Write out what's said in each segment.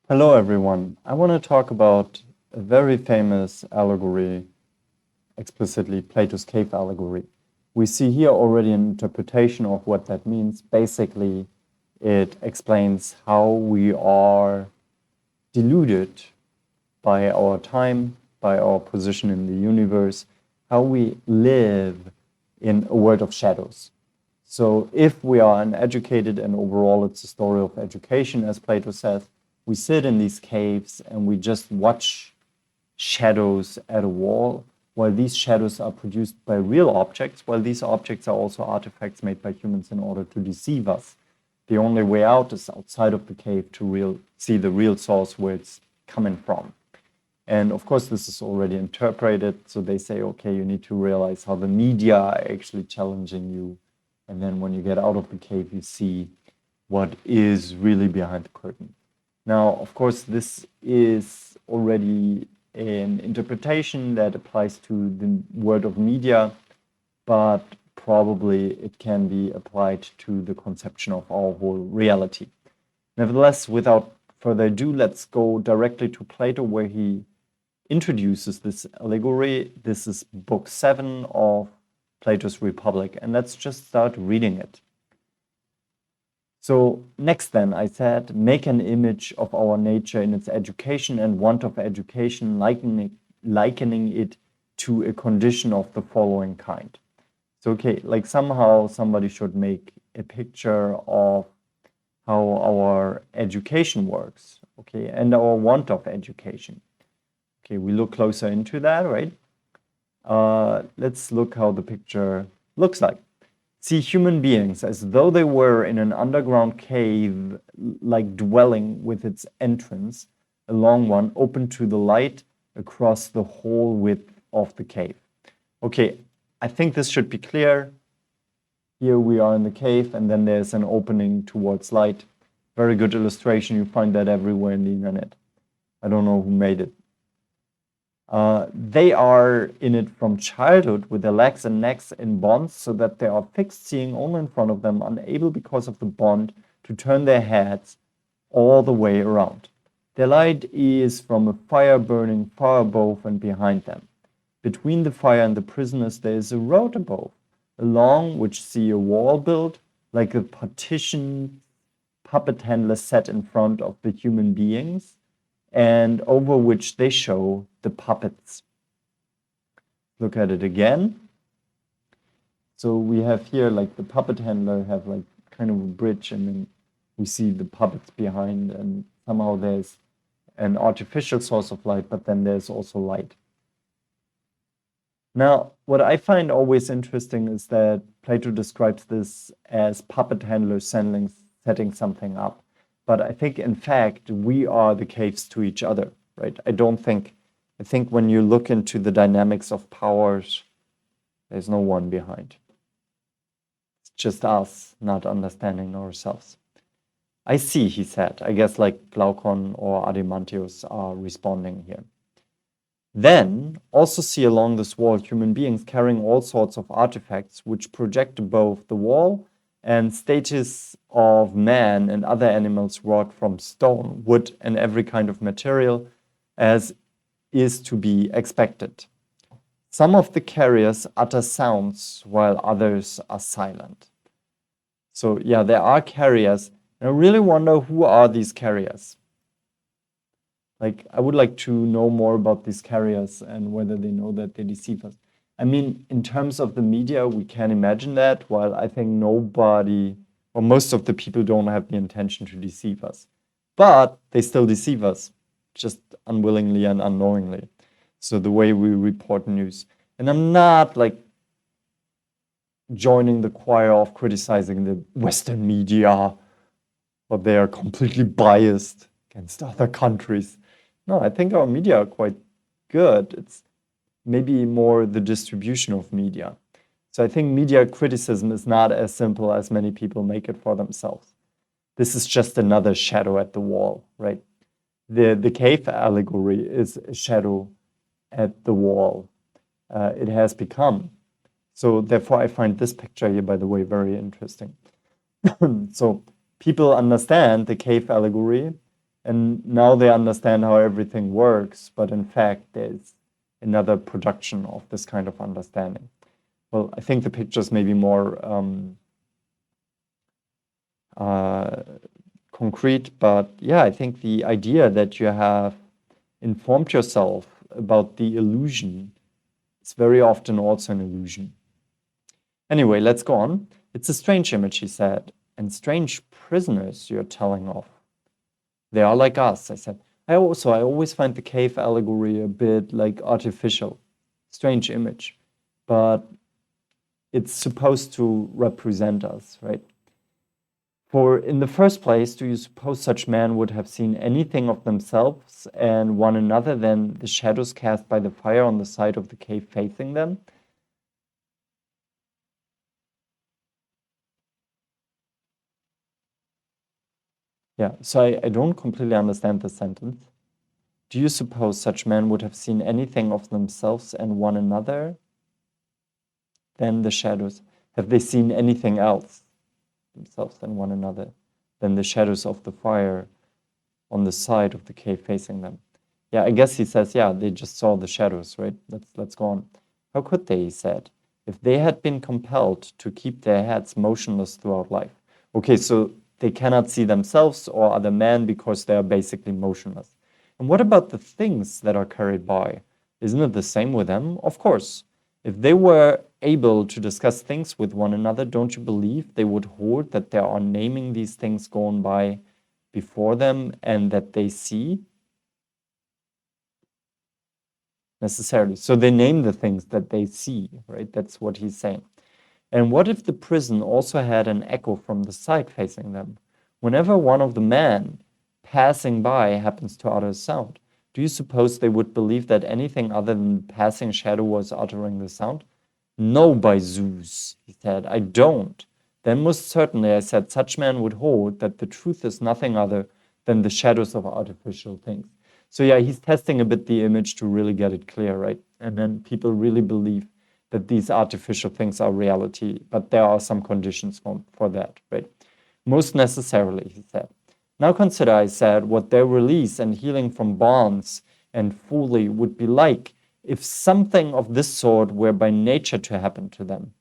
Hello, everyone. I want to talk about a very famous allegory, explicitly Plato's cave allegory. We see here already an interpretation of what that means. Basically, it explains how we are deluded by our time, by our position in the universe, how we live in a world of shadows. So if we are uneducated, and overall it's a story of education, as Plato says, we sit in these caves and we just watch shadows at a wall, while these shadows are produced by real objects, while these objects are also artifacts made by humans in order to deceive us. The only way out is outside of the cave to see the real source where it's coming from. And of course, this is already interpreted. So they say, okay, you need to realize how the media are actually challenging you. And then when you get out of the cave, you see what is really behind the curtain. Now, of course, this is already an interpretation that applies to the world of media, but probably it can be applied to the conception of our whole reality. Nevertheless, without further ado, let's go directly to Plato, where he introduces this allegory. This is book 7 of Plato's Republic, and let's just start reading it. So next then, I said, make an image of our nature in its education and want of education, likening it to a condition of the following kind. So, okay, like somehow somebody should make a picture of how our education works, okay, and our want of education. Okay, we look closer into that, right? Let's look how the picture looks like. See human beings as though they were in an underground cave, like dwelling with its entrance, a long one, open to the light across the whole width of the cave. Okay, I think this should be clear. Here we are in the cave, and then there's an opening towards light. Very good illustration. You find that everywhere in the internet. I don't know who made it. They are in it from childhood with their legs and necks in bonds, so that they are fixed, seeing only in front of them, unable because of the bond to turn their heads all the way around. Their light is from a fire burning far above and behind them. Between the fire and the prisoners there is a road above, along which see a wall built, like a partition puppet handler set in front of the human beings, and over which they show the puppets. Look at it again. So we have here like the puppet handler have like kind of a bridge, and then we see the puppets behind, and somehow there's an artificial source of light, but then there's also light. Now, what I find always interesting is that Plato describes this as puppet handlers setting something up. But I think, in fact, we are the caves to each other, right? I think when you look into the dynamics of powers, there's no one behind. It's just us not understanding ourselves. I see, he said. I guess like Glaucon or Adimantius are responding here. Then also see along this wall human beings carrying all sorts of artifacts which project above the wall, and statues of man and other animals wrought from stone, wood, and every kind of material, as is to be expected. Some of the carriers utter sounds, while others are silent. So yeah, there are carriers, and I really wonder who are these carriers. Like, I would like to know more about these carriers and whether they know that they deceive us. I mean, in terms of the media, we can imagine that, while I think nobody, or most of the people don't have the intention to deceive us. But they still deceive us, just unwillingly and unknowingly. So the way we report news. And I'm not like joining the choir of criticizing the Western media, or they are completely biased against other countries. No, I think our media are quite good. It's maybe more the distribution of media. So I think media criticism is not as simple as many people make it for themselves. This is just another shadow at the wall, right? The cave allegory is a shadow at the wall. It has become. So therefore, I find this picture here, by the way, very interesting. So people understand the cave allegory And now they understand how everything works, but in fact, there's another production of this kind of understanding. Well, I think the pictures may be more concrete, but yeah, I think the idea that you have informed yourself about the illusion is very often also an illusion. Anyway, let's go on. It's a strange image, he said, and strange prisoners you're telling of. They are like us, I said. I always find the cave allegory a bit like artificial, strange image, but it's supposed to represent us, right? For in the first place, do you suppose such men would have seen anything of themselves and one another than the shadows cast by the fire on the side of the cave facing them? Yeah, so I don't completely understand the sentence. Do you suppose such men would have seen anything of themselves and one another than the shadows? Have they seen anything else themselves and one another than the shadows of the fire on the side of the cave facing them? Yeah, I guess he says, yeah, they just saw the shadows, right? Let's go on. How could they, he said, if they had been compelled to keep their heads motionless throughout life? Okay, so they cannot see themselves or other men because they are basically motionless. And what about the things that are carried by? Isn't it the same with them? Of course. If they were able to discuss things with one another, don't you believe they would hold that there are naming these things going by before them and that they see? Necessarily. So they name the things that they see, right? That's what he's saying. And what if the prison also had an echo from the side facing them? Whenever one of the men passing by happens to utter a sound, do you suppose they would believe that anything other than the passing shadow was uttering the sound? No, by Zeus, he said, I don't. Then most certainly, I said, such men would hold that the truth is nothing other than the shadows of artificial things. So yeah, he's testing a bit the image to really get it clear, right? And then people really believe that these artificial things are reality, but there are some conditions for that, right? Most necessarily, he said. Now consider, I said, what their release and healing from bonds and folly would be like if something of this sort were by nature to happen to them.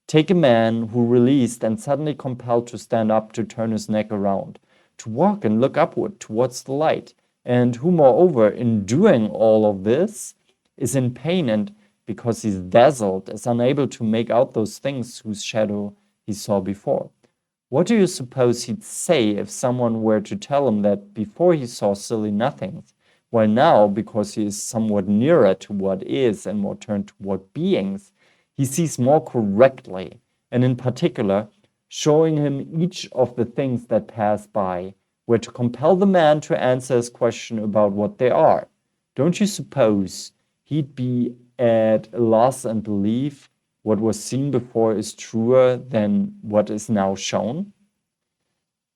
Take a man who released and suddenly compelled to stand up to turn his neck around, to walk and look upward towards the light, and who, moreover, in doing all of this, is in pain and because he's dazzled, is unable to make out those things whose shadow he saw before. What do you suppose he'd say if someone were to tell him that before he saw silly nothings, while now, because he is somewhat nearer to what is and more turned toward beings, he sees more correctly, and in particular, showing him each of the things that pass by, were to compel the man to answer his question about what they are? Don't you suppose he'd be at a loss and believe what was seen before is truer than what is now shown?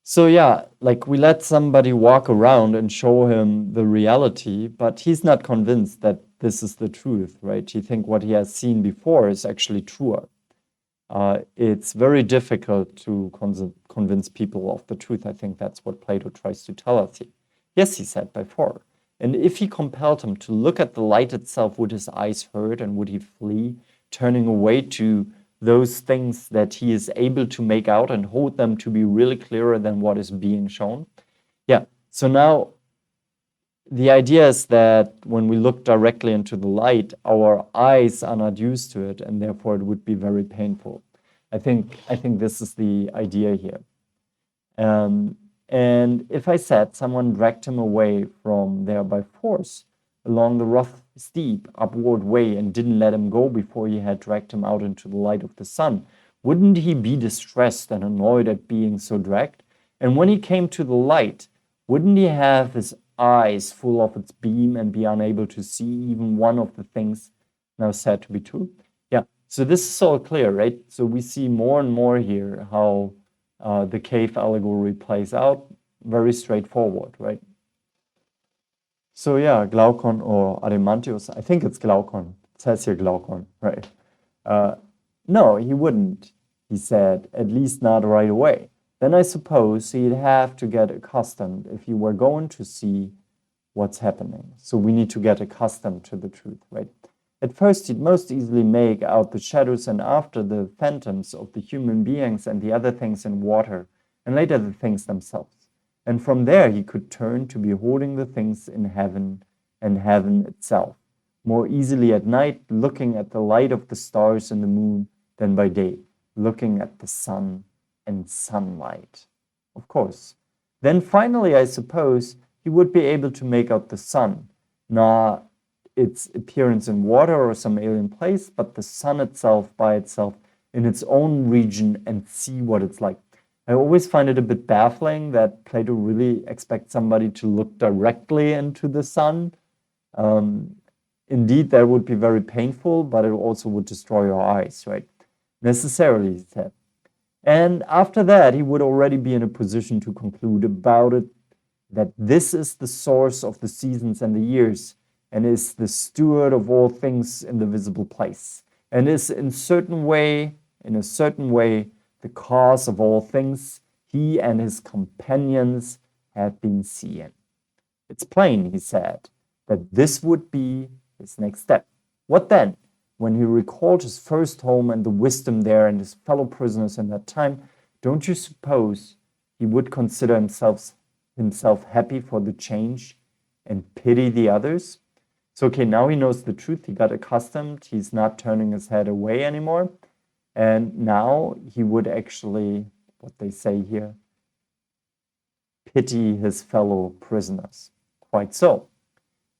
So yeah, like we let somebody walk around and show him the reality, but he's not convinced that this is the truth, right? He thinks what he has seen before is actually truer. It's very difficult to convince people of the truth. I think that's what Plato tries to tell us here. Yes, he said before. And if he compelled him to look at the light itself, would his eyes hurt and would he flee, turning away to those things that he is able to make out and hold them to be really clearer than what is being shown? Yeah, so now the idea is that when we look directly into the light, our eyes are not used to it, and therefore it would be very painful. I think this is the idea here. And if I said someone dragged him away from there by force along the rough, steep, upward way and didn't let him go before he had dragged him out into the light of the sun, wouldn't he be distressed and annoyed at being so dragged? And when he came to the light, wouldn't he have his eyes full of its beam and be unable to see even one of the things now said to be true? Yeah, so this is all clear, right? So we see more and more here how the cave allegory plays out. Very straightforward, right? So yeah, Glaucon or Arimantius, I think it's Glaucon. It says here Glaucon, right? No, he wouldn't, he said, at least not right away. then I suppose he'd have to get accustomed if he were going to see what's happening. So we need to get accustomed to the truth, right? At first, he'd most easily make out the shadows and after the phantoms of the human beings and the other things in water, and later the things themselves. And from there, he could turn to beholding the things in heaven and heaven itself, more easily at night, looking at the light of the stars and the moon than by day, looking at the sun and sunlight. Of course. Then finally, I suppose, he would be able to make out the sun, not its appearance in water or some alien place, but the sun itself by itself in its own region and see what it's like. I always find it a bit baffling that Plato really expects somebody to look directly into the sun. Indeed, that would be very painful, but it also would destroy your eyes, right? Necessarily, he said. And after that, he would already be in a position to conclude about it that this is the source of the seasons and the years, and is the steward of all things in the visible place, and is in a certain way, the cause of all things he and his companions had been seeing. It's plain, he said, that this would be his next step. What then? When he recalled his first home and the wisdom there and his fellow prisoners in that time, don't you suppose he would consider himself happy for the change and pity the others? So, okay, now he knows the truth. He got accustomed. He's not turning his head away anymore. And now he would actually, what they say here, pity his fellow prisoners. Quite so.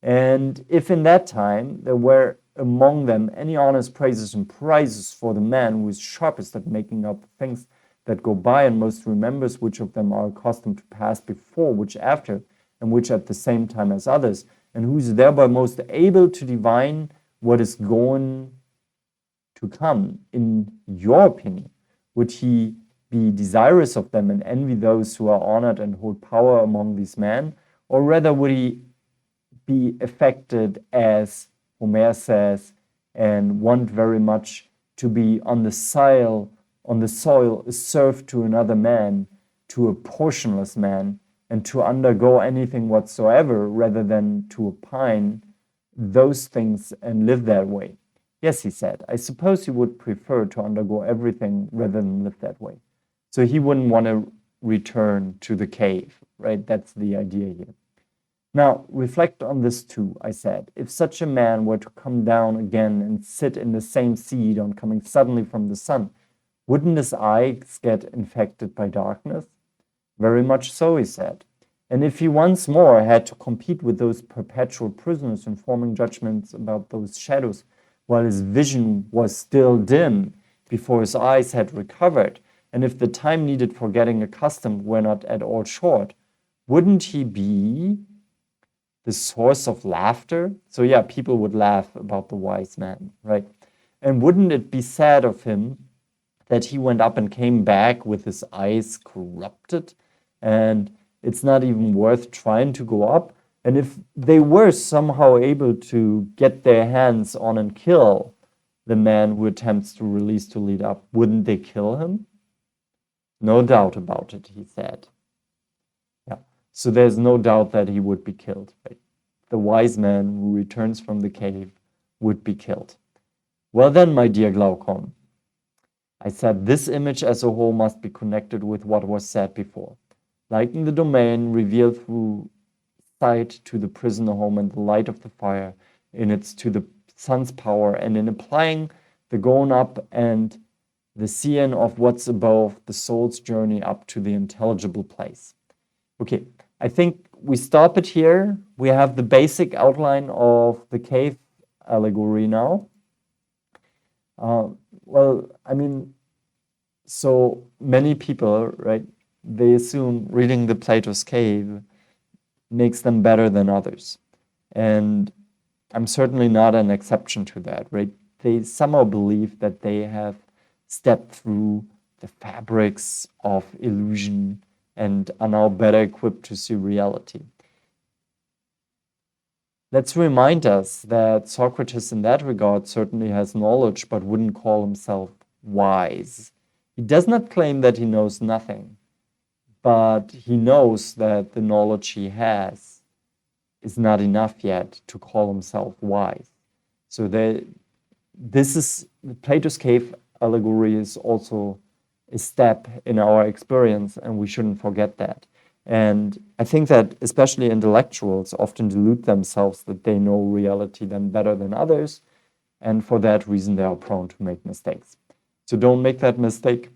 And if in that time there were among them any honest praises and prizes for the man who is sharpest at making out the things that go by and most remembers which of them are accustomed to pass before, which after, and which at the same time as others, and who is thereby most able to divine what is going to come, in your opinion, would he be desirous of them and envy those who are honored and hold power among these men? Or rather would he be affected, as Homer says, and want very much to be on the soil, served to another man, to a portionless man, and to undergo anything whatsoever rather than to opine those things and live that way? Yes, he said, I suppose he would prefer to undergo everything rather than live that way. So he wouldn't want to return to the cave, right? That's the idea here. Now, reflect on this too, I said. If such a man were to come down again and sit in the same seat on coming suddenly from the sun, wouldn't his eyes get infected by darkness? Very much so, he said. And if he once more had to compete with those perpetual prisoners in forming judgments about those shadows, while his vision was still dim before his eyes had recovered, and if the time needed for getting accustomed were not at all short, wouldn't he be the source of laughter? So yeah, people would laugh about the wise man, right? And wouldn't it be sad of him that he went up and came back with his eyes corrupted, and it's not even worth trying to go up? And if they were somehow able to get their hands on and kill the man who attempts to release to lead up, wouldn't they kill him? No doubt about it, he said. Yeah. So there's no doubt that he would be killed. Right? The wise man who returns from the cave would be killed. Well then, my dear Glaucon, I said, this image as a whole must be connected with what was said before. Like in the domain revealed through sight to the prisoner home and the light of the fire, in its to the sun's power, and in applying the going up and the seeing of what's above, the soul's journey up to the intelligible place. Okay, I think we stop it here. We have the basic outline of the cave allegory now. Well, I mean, so many people, right, they assume reading the Plato's Cave makes them better than others. And I'm certainly not an exception to that, right? They somehow believe that they have stepped through the fabrics of illusion and are now better equipped to see reality. Let's remind us that Socrates in that regard certainly has knowledge, but wouldn't call himself wise. He does not claim that he knows nothing. but he knows that the knowledge he has is not enough yet to call himself wise. So this is Plato's cave allegory is also a step in our experience, and we shouldn't forget that. And I think that especially intellectuals often delude themselves that they know reality then better than others, and for that reason they are prone to make mistakes. So don't make that mistake.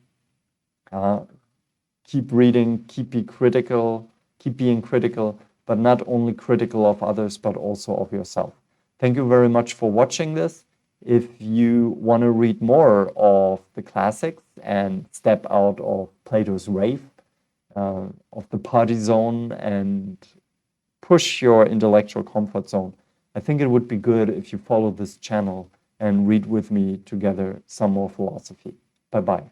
Keep reading, keep being critical, but not only critical of others, but also of yourself. Thank you very much for watching this. If you want to read more of the classics and step out of Plato's rave, of the party zone, and push your intellectual comfort zone, I think it would be good if you follow this channel and read with me together some more philosophy. Bye-bye.